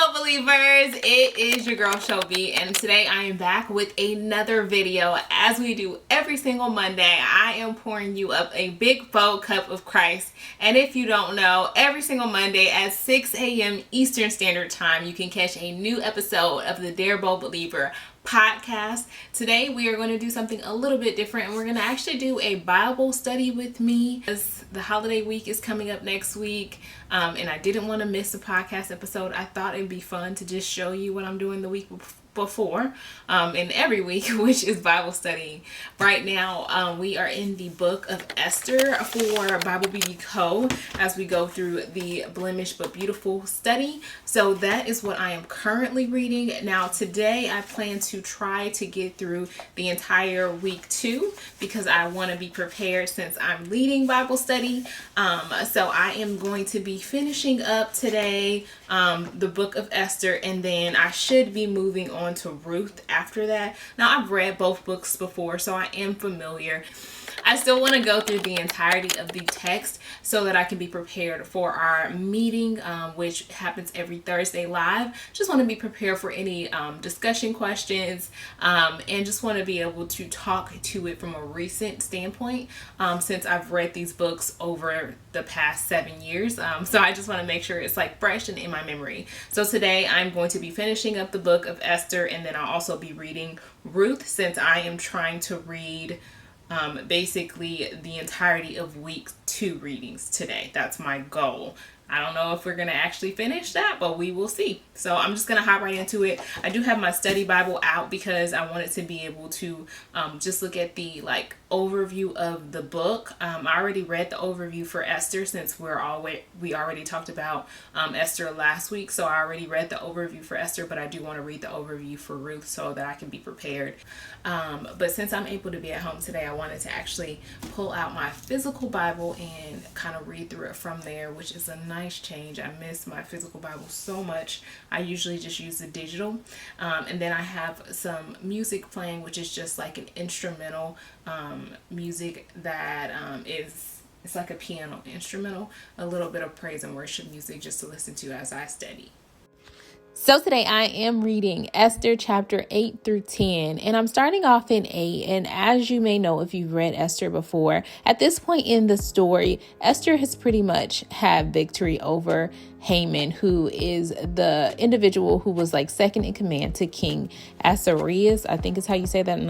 Bible believers, it is your girl Chellbee, and today I am back with another video. As we do every single Monday, I am pouring you up a big bold cup of Christ. And if you don't know, every single Monday at 6 a.m. Eastern Standard Time, you can catch a new episode of the Dear Bible Believer podcast. Today we are going to do something a little bit different, and we're going to actually do a Bible study with me, as the holiday week is coming up next week, and I didn't want to miss a podcast episode. I thought it'd be fun to just show you what I'm doing the week before and every week, which is Bible studying. Right now we are in the book of Esther for Bible BB Co. as we go through the Blemish but Beautiful study. So that is what I am currently reading. Now today I plan to try to get through the entire week 2 because I want to be prepared since I'm leading Bible study. So I am going to be finishing up today the book of Esther, and then I should be moving on to Ruth after that. Now I've read both books before, so I am familiar. I still want to go through the entirety of the text so that I can be prepared for our meeting, which happens every Thursday live. Just want to be prepared for any discussion questions, and just want to be able to talk to it from a recent standpoint, since I've read these books over the past 7 years. So I just want to make sure it's like fresh and in my memory. So today I'm going to be finishing up the book of Esther, and then I'll also be reading Ruth, since I am trying to read basically the entirety of week 2 readings today. That's my goal. I don't know if we're going to actually finish that, but we will see. So I'm just going to hop right into it. I do have my study Bible out because I wanted to be able to just look at the overview of the book. I already read the overview for Esther, since we already talked about Esther last week. So I already read the overview for Esther, but I do want to read the overview for Ruth so that I can be prepared. But since I'm able to be at home today, I wanted to actually pull out my physical Bible and kind of read through it from there, which is a nice change. I miss my physical Bible so much. I usually just use the digital, and then I have some music playing, which is just like an instrumental music that it's like a piano instrumental, a little bit of praise and worship music just to listen to as I study. So today I am reading Esther chapter 8 through 10, and I'm starting off in 8. And as you may know, if you've read Esther before, at this point in the story, Esther has pretty much had victory over Haman, who is the individual who was second in command to King Ahasuerus. I think is how you say that. I'm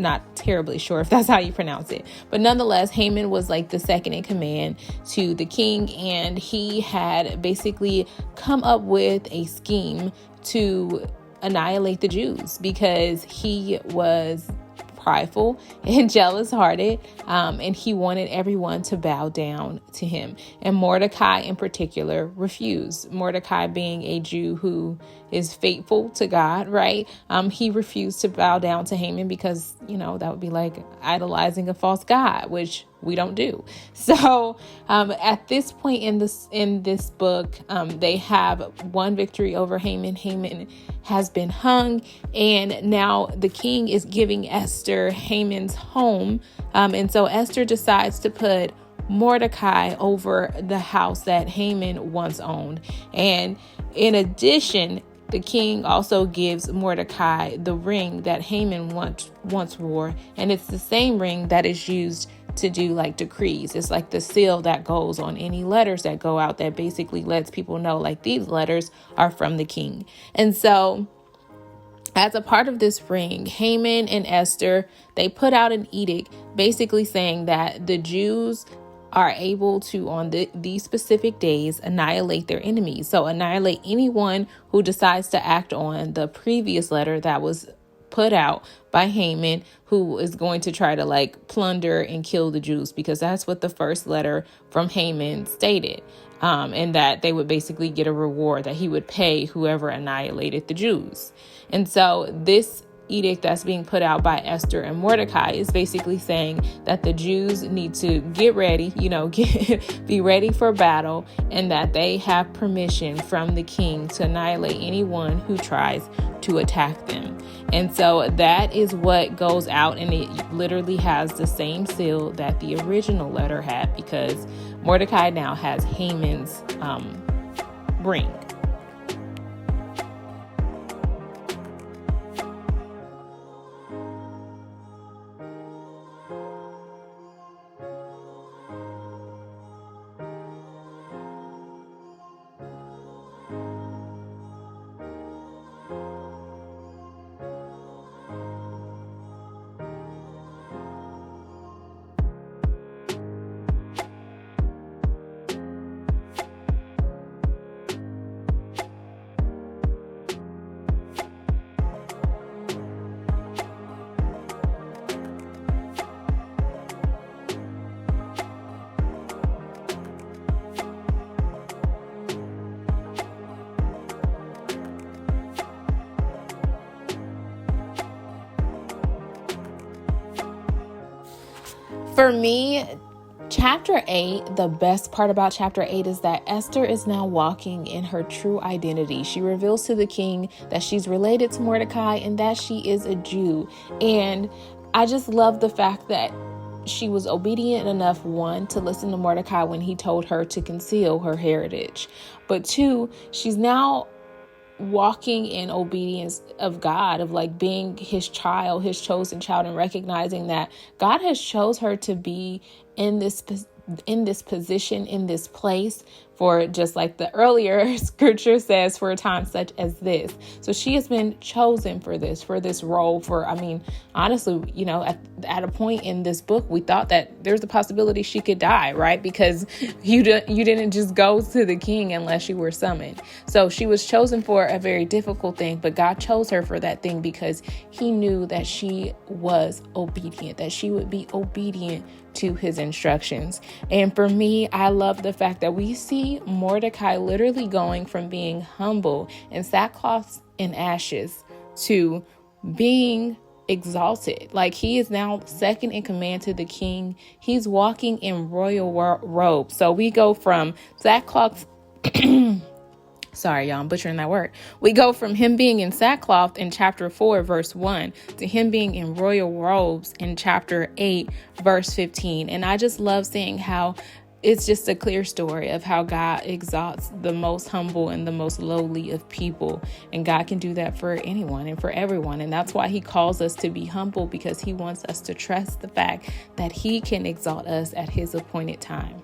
not terribly sure if that's how you pronounce it. But nonetheless, Haman was the second in command to the king, and he had basically come up with a scheme to annihilate the Jews because he was prideful and jealous hearted, and he wanted everyone to bow down to him. And Mordecai in particular refused. Mordecai being a Jew who is faithful to God, right? He refused to bow down to Haman because, that would be like idolizing a false god, which we don't do. So at this point in this book, they have one victory over Haman. Haman has been hung, and now the king is giving Esther Haman's home. And so Esther decides to put Mordecai over the house that Haman once owned. And in addition, the king also gives Mordecai the ring that Haman once wore, and it's the same ring that is used to do decrees. It's like the seal that goes on any letters that go out that basically lets people know these letters are from the king. And so as a part of this ring, Haman and Esther, they put out an edict basically saying that the Jews are able to, on these specific days, annihilate their enemies. So annihilate anyone who decides to act on the previous letter that was put out by Haman, who is going to try to plunder and kill the Jews, because that's what the first letter from Haman stated. And that they would basically get a reward, that he would pay whoever annihilated the Jews. And so this edict that's being put out by Esther and Mordecai is basically saying that the Jews need to get ready, be ready for battle, and that they have permission from the king to annihilate anyone who tries to attack them. And so that is what goes out, and it literally has the same seal that the original letter had, because Mordecai now has Haman's ring. For me, Chapter 8, the best part about Chapter 8 is that Esther is now walking in her true identity. She reveals to the king that she's related to Mordecai and that she is a Jew. And I just love the fact that she was obedient enough, one, to listen to Mordecai when he told her to conceal her heritage. But two, she's now walking in obedience of God, of like being his child, his chosen child, and recognizing that God has chose her to be in this position, in this place, for just like the earlier scripture says, for a time such as this. So she has been chosen for this role honestly, at a point in this book, we thought that there's a possibility she could die, right? Because you didn't just go to the king unless you were summoned. So she was chosen for a very difficult thing, but God chose her for that thing because he knew that she was obedient, that she would be obedient to his instructions. And for me, I love the fact that we see Mordecai literally going from being humble in sackcloth and ashes to being exalted. Like, he is now second in command to the king. He's walking in royal robes. So we go from sackcloth sorry, y'all, I'm butchering that word. We go from him being in sackcloth in chapter 4, verse 1, to him being in royal robes in chapter 8, verse 15. And I just love seeing how it's just a clear story of how God exalts the most humble and the most lowly of people. And God can do that for anyone and for everyone. And that's why he calls us to be humble, because he wants us to trust the fact that he can exalt us at his appointed time.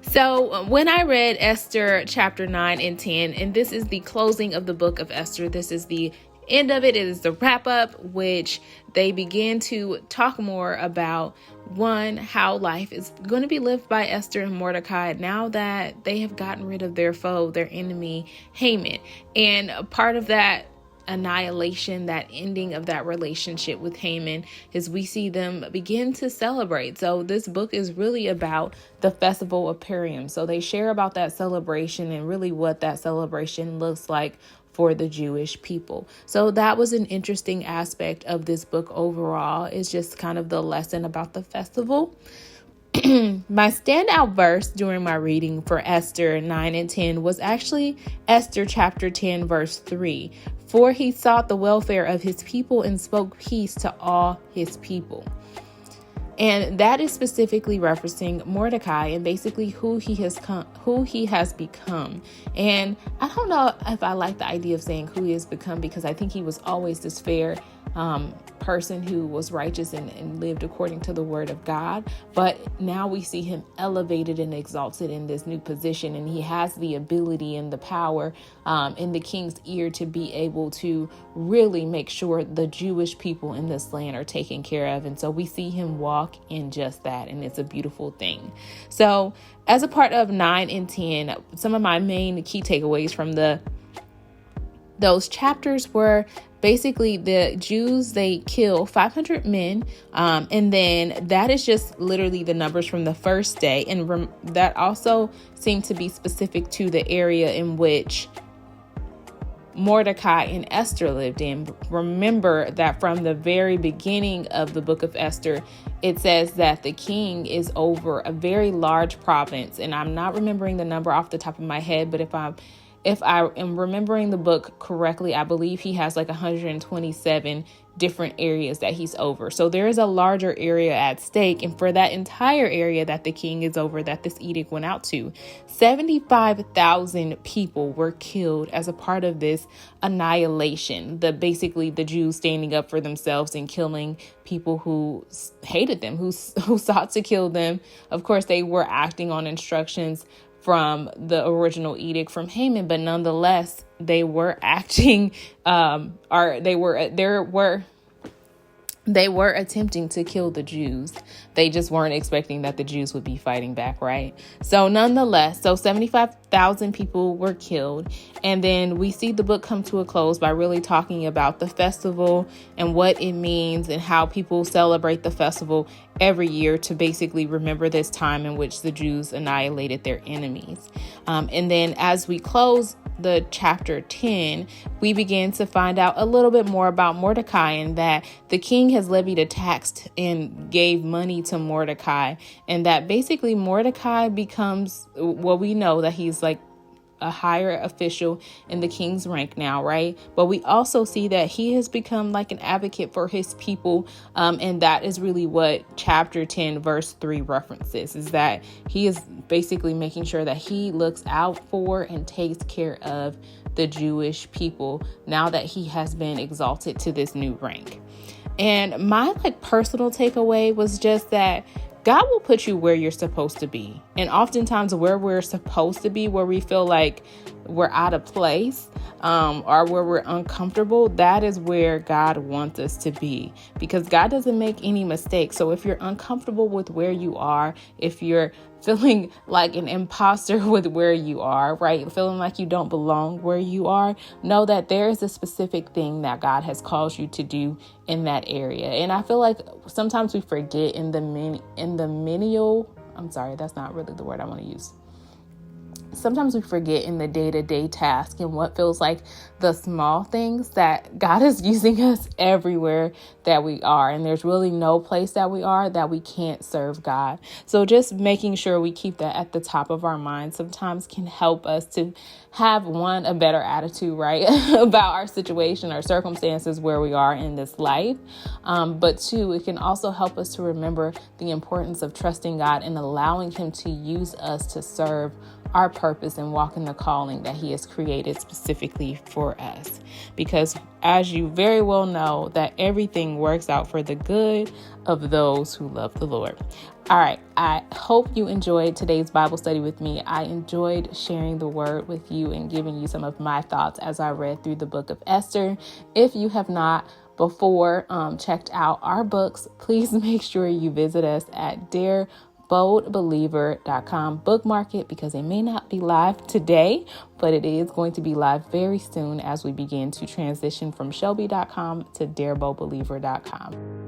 So when I read Esther chapter 9 and 10, and this is the closing of the book of Esther, this is the end of it. It is the wrap up, which they begin to talk more about, one, how life is going to be lived by Esther and Mordecai now that they have gotten rid of their foe, their enemy, Haman. And a part of that annihilation, that ending of that relationship with Haman, is we see them begin to celebrate. So this book is really about the festival of Purim. So they share about that celebration and really what that celebration looks like for the Jewish people. So that was an interesting aspect of this book overall. It's just kind of the lesson about the festival. My standout verse during my reading for Esther 9 and 10 was actually Esther chapter 10, verse 3. For he sought the welfare of his people and spoke peace to all his people. And that is specifically referencing Mordecai and basically who he has become. And I don't know if I like the idea of saying who he has become, because I think he was always this fair person who was righteous and lived according to the word of God. But now we see him elevated and exalted in this new position, and he has the ability and the power in the king's ear to be able to really make sure the Jewish people in this land are taken care of. And so we see him walk in just that, and it's a beautiful thing. So as a part of 9 and 10, some of my main key takeaways from those chapters were basically the Jews, they kill 500 men. And then that is just literally the numbers from the first day. And that also seemed to be specific to the area in which Mordecai and Esther lived in. Remember that from the very beginning of the book of Esther, it says that the king is over a very large province. And I'm not remembering the number off the top of my head, but if I am remembering the book correctly, I believe he has like 127 different areas that he's over. So there is a larger area at stake. And for that entire area that the king is over, that this edict went out to, 75,000 people were killed as a part of this annihilation. Basically the Jews standing up for themselves and killing people who hated them, who sought to kill them. Of course, they were acting on instructions from the original edict from Haman, but nonetheless, they were acting, they were attempting to kill the Jews. They just weren't expecting that the Jews would be fighting back, right? So nonetheless, 75,000 people were killed. And then we see the book come to a close by really talking about the festival and what it means and how people celebrate the festival every year to basically remember this time in which the Jews annihilated their enemies. And then as we close the chapter 10, we begin to find out a little bit more about Mordecai, and that the king has levied a tax and gave money to Mordecai, and that basically Mordecai becomes, well, we know that he's like a higher official in the king's rank now, right? But we also see that he has become like an advocate for his people. And that is really what chapter 10, verse 3 references, is that he is basically making sure that he looks out for and takes care of the Jewish people now that he has been exalted to this new rank. And my personal takeaway was just that God will put you where you're supposed to be. And oftentimes where we're supposed to be, where we feel like we're out of place, or where we're uncomfortable, that is where God wants us to be, because God doesn't make any mistakes. So if you're uncomfortable with where you are, if you're feeling like an imposter with where you are, right? Feeling like you don't belong where you are, know that there is a specific thing that God has called you to do in that area. And I feel like sometimes we forget in the menial, I'm sorry, that's not really the word I want to use. Sometimes we forget in the day-to-day task and what feels like the small things that God is using us everywhere that we are. And there's really no place that we are that we can't serve God. So just making sure we keep that at the top of our mind sometimes can help us to have a better attitude, right? about our situation, our circumstances, where we are in this life. But two, it can also help us to remember the importance of trusting God and allowing him to use us to serve our purpose and walk in the calling that he has created specifically for us. Because as you very well know, that everything works out for the good of those who love the Lord. All right. I hope you enjoyed today's Bible study with me. I enjoyed sharing the word with you and giving you some of my thoughts as I read through the book of Esther. If you have not before checked out our books, please make sure you visit us at boldbeliever.com. Bookmark it, because it may not be live today, but it is going to be live very soon as we begin to transition from Chellbee.com to boldbeliever.com.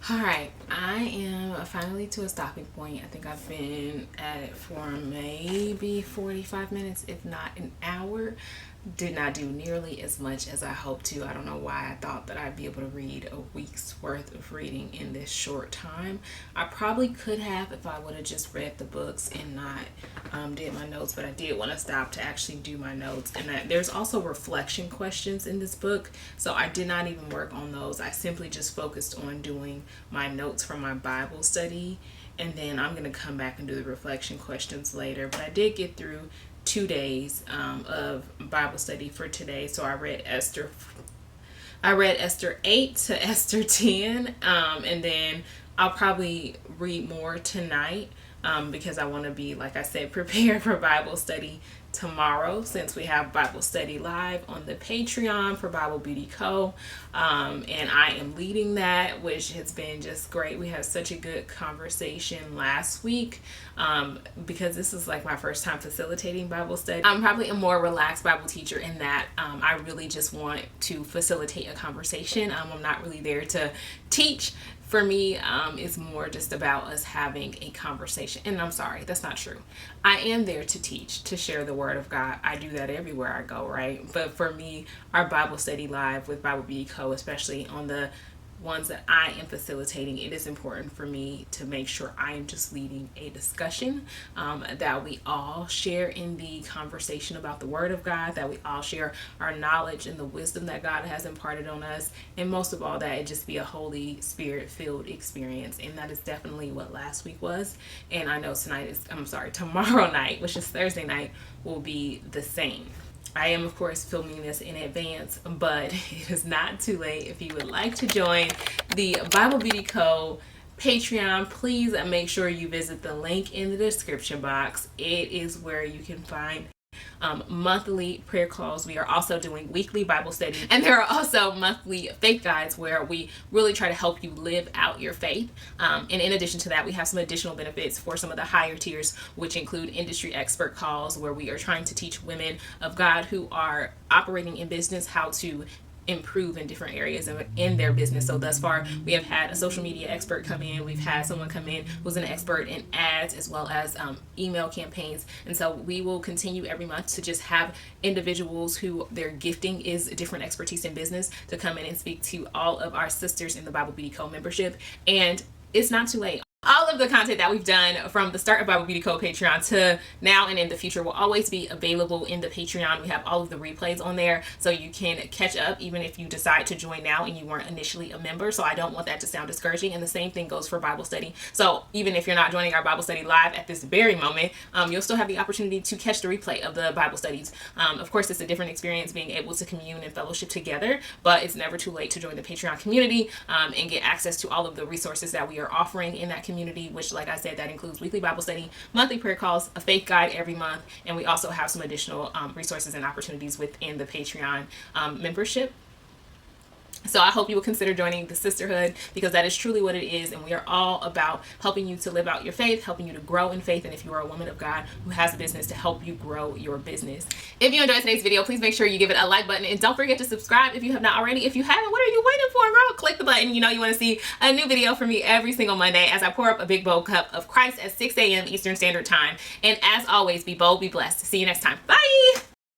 All right, I am finally to a stopping point. I think I've been at it for maybe 45 minutes, if not an hour. Did not do nearly as much as I hoped to. I don't know why I thought that I'd be able to read a week's worth of reading in this short time. I probably could have if I would have just read the books and not did my notes, but I did want to stop to actually do my notes. And there's also reflection questions in this book, so I did not even work on those. I simply just focused on doing my notes from my Bible study, and then I'm going to come back and do the reflection questions later. But I did get through 2 days of Bible study for today. So I read Esther 8 to Esther 10, and then I'll probably read more tonight because I want to be, like I said, prepared for Bible study tomorrow, since we have Bible study live on the Patreon for Bible Beauty Co. And I am leading that, which has been just great. We had such a good conversation last week because this is like my first time facilitating Bible study. I'm probably a more relaxed Bible teacher in that I really just want to facilitate a conversation. I'm not really there to teach. For me, it's more just about us having a conversation. And I'm sorry, that's not true. I am there to teach, to share the word of God. I do that everywhere I go, right? But for me, our Bible study live with Bible Beauty Co., especially on the ones that I am facilitating, it is important for me to make sure I am just leading a discussion, that we all share in the conversation about the word of God, that we all share our knowledge and the wisdom that God has imparted on us, and most of all, that it just be a Holy Spirit filled experience. And that is definitely what last week was. And I know tomorrow night, which is Thursday night, will be the same. I am, of course, filming this in advance, but it is not too late. If you would like to join the Bible Beauty Co. Patreon, please make sure you visit the link in the description box. It is where you can find monthly prayer calls. We are also doing weekly Bible study, and there are also monthly faith guides where we really try to help you live out your faith. And in addition to that, we have some additional benefits for some of the higher tiers, which include industry expert calls, where we are trying to teach women of God who are operating in business how to improve in different areas in their business. So thus far, we have had a social media expert come in. We've had someone come in who's an expert in ads as well as email campaigns. And so we will continue every month to just have individuals who their gifting is a different expertise in business to come in and speak to all of our sisters in the Bible Beauty Co membership. And it's not too late. All of the content that we've done from the start of Bible Beauty Co Patreon to now and in the future will always be available in the Patreon. We have all of the replays on there so you can catch up even if you decide to join now and you weren't initially a member. So I don't want that to sound discouraging. And the same thing goes for Bible study. So even if you're not joining our Bible study live at this very moment, you'll still have the opportunity to catch the replay of the Bible studies. Of course, it's a different experience being able to commune and fellowship together, but it's never too late to join the Patreon community and get access to all of the resources that we are offering in that community, which, like I said, that includes weekly Bible study, monthly prayer calls, a faith guide every month, and we also have some additional resources and opportunities within the Patreon membership. So I hope you will consider joining the sisterhood, because that is truly what it is. And we are all about helping you to live out your faith, helping you to grow in faith. And if you are a woman of God who has a business, to help you grow your business. If you enjoyed today's video, please make sure you give it a like button. And don't forget to subscribe if you have not already. If you haven't, what are you waiting for, girl? Click the button. You know you want to see a new video from me every single Monday as I pour up a big bold cup of Christ at 6 a.m. Eastern Standard Time. And as always, be bold, be blessed. See you next time. Bye.